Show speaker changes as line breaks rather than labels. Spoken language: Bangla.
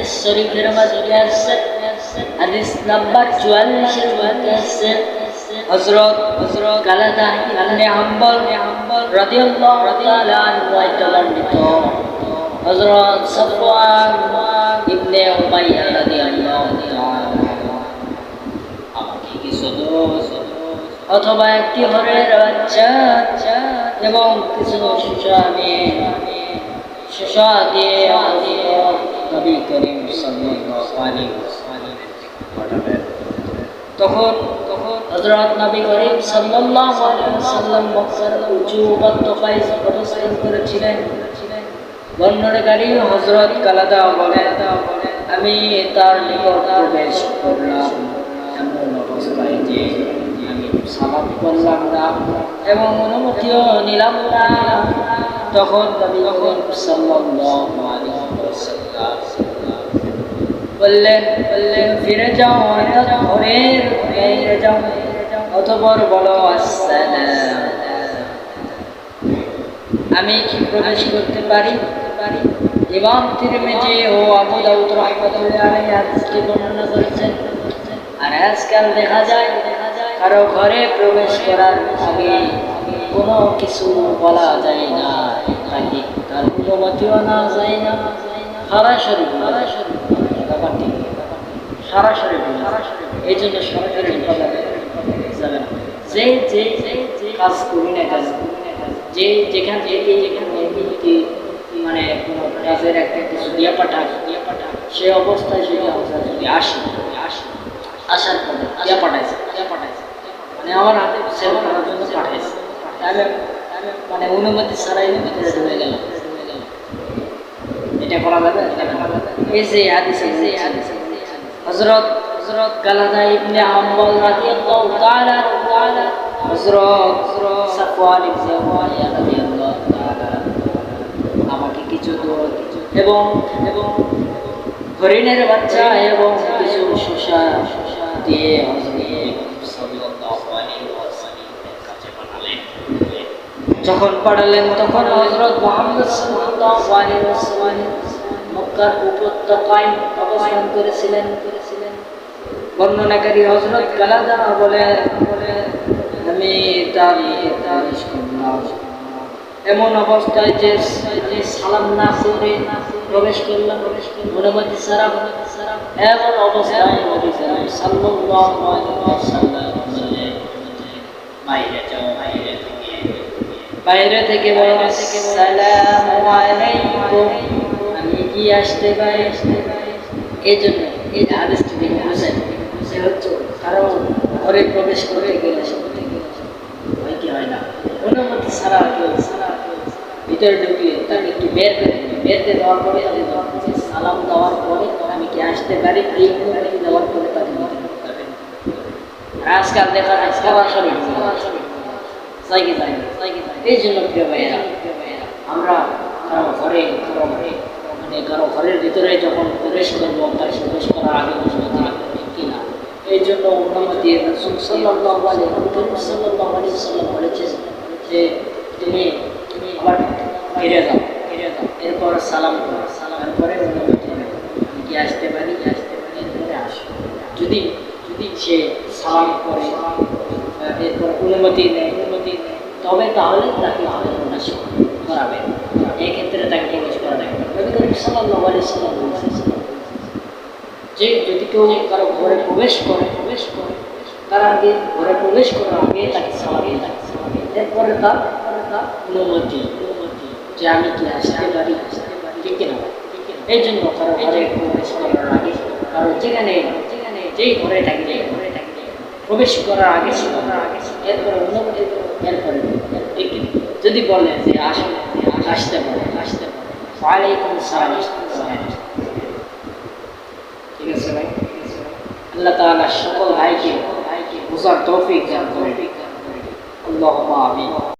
হাদিস শরীফের মধ্যে আছে হাদিস নাম্বার 44 এর মধ্যে আছে হযরত কালাদা ইবনে হাম্বল রাদিয়াল্লাহু তাআলা আনহু হতে বর্ণিত হযরত সাফওয়ান ইবনে উমাইয়া রাদিয়াল্লাহু তাআলা আমাকে কিছু দোষ অথবা একটি হরের বাচ্চা এবং কিছু শসা দিয়ে নবী করিম সাল্লাল্লাহু আলাইহি ওয়াসাল্লাম পাঠালেন। তখন হযরত নবী করিম সাল্লাল্লাহু আলাইহি ওয়াসাল্লাম মক্কার উঁচু উপত্যকায় অবস্থান করেছিলেন। বর্ণনাকারী হযরত কালাদা বলেন, আমি তার নিকট প্রবেশ করলাম এমন অবস্থায় যে আমি সালাম করলাম না এবং অনুমতিও নিলাম না। তখন নবী করিম সাল্লাল্লাহু আলাইহি ওয়াসাল্লাম বললেন, ফিরে যাও, ফিরে যাও, অতঃপর বলো আসসালাম। আমি কি প্রবেশ করতে পারি? ইমাম তিরমিজি ও আবু দাউদ রাহমাতুল্লাহি আলাইহি হাদিসটি বর্ণনা করেছেন। আর আজকাল দেখা যায় কারো ঘরে প্রবেশ করার আগে কোনো কিছু বলা যায় না, তাকে তার অনুমতিও না যায় না, সরাসরি এই জন্য সরাসরি বলা যাবে না। যে কাজ করি না কেন, যেখান থেকে মানে কোনো কাজের একটা কিছু দিয়ে পাঠায় সে অবস্থায় যদি আমরা যদি আসার পরে দিয়ে পাঠাইছে মানে আমার হাতে সেল করার জন্য পাঠাইছে, তাহলে মানে অনুমতি ছাড়াই হয়ে গেল, এটা করা যাবে। এই যে হাদিসে হযরত কালাদা ইবনে হাম্বল রাদিয়াল্লাহু তাআলা হযরত সাফওয়ান ইবনে উমাইয়া রাদিয়াল্লাহু তাআলা আমাকে কিছু দুধ এবং হরিণের বাচ্চা এবং কিছু শসা দিয়ে যখন পাঠালেন, তখন হযরত মুহাম্মদ সাল্লাল্লাহু আলাইহি ওয়াসাল্লাম মক্কার উপত্যকায় অবস্থান করেছিলেন। বর্ণনাকারী হযরত কালাদা বলে, আমি তার এমন অবস্থায় যে সালাম না করে প্রবেশ করলাম অনুমতি ছাড়া। এমন অবস্থায় নবী সাল্লাল্লাহু আলাইহি ওয়াসাল্লাম বাইরে থেকে বলো আসসালামু আলাইকুম, আমি কি আসতে পারি? এই জন্য এই হাদিসটি দেখে বুঝেন সে হচ্ছে কারণ ঘরে প্রবেশ করতে গেলে কি হয় না, অনুমতি ছাড়া ভিতরে ঢুকিয়ে তাকে একটু বের করে দেওয়ার পরে সালাম দেওয়ার পরে আমি কি আসতে পারি, এই অনুমতি দেওয়ার পরে তাকে আজকাল দেখা যায় সরাসরি এই জন্য প্রিয় ভাইয়েরা, আমরা কারো ঘরের ভিতরে যখন প্রবেশ করবো তার প্রবেশ করার আগে কিনা এই জন্য অনুমতি রাসূল সাল্লাল্লাহু আলাইহি ওয়াসাল্লাম বলেছেন যে তুমি আবার ফিরে যাও, এরপর সালাম করো, সালামের পরে অনুমতি কি আসতে পারি, এরপরে আসো। যদি সে সালাম করে এরপর অনুমতি নেয় তবে তাহলে তাকে প্রবেশ করাবে, এই ক্ষেত্রে তাকে প্রবেশ করা যাবে। নবী করিম সাল্লাল্লাহু আলাইহি ওয়াসাল্লাম বলেছেন যে যদি কেউ কারো ঘরে প্রবেশ করে তার আগে ঘরে প্রবেশ করার আগে তাকে সালাম দিয়ে এরপরে তার অনুমতি যে আমি কি আসতে পারি, ঠিক না? এই জন্য কারো ঘরে প্রবেশ করার আগে কারো যেখানে যেই ঘরে থাকি প্রবেশ করার আগে এরপরে অনুমতি, এরপরে যদি বলে যে আসতে পারে ওয়ালাইকুম আসসালাম, ঠিক আছে ভাই? আল্লাহ তাআলা সকল ভাইকে বুঝার তৌফিক দান করেন। আল্লাহুম্মা আমিন।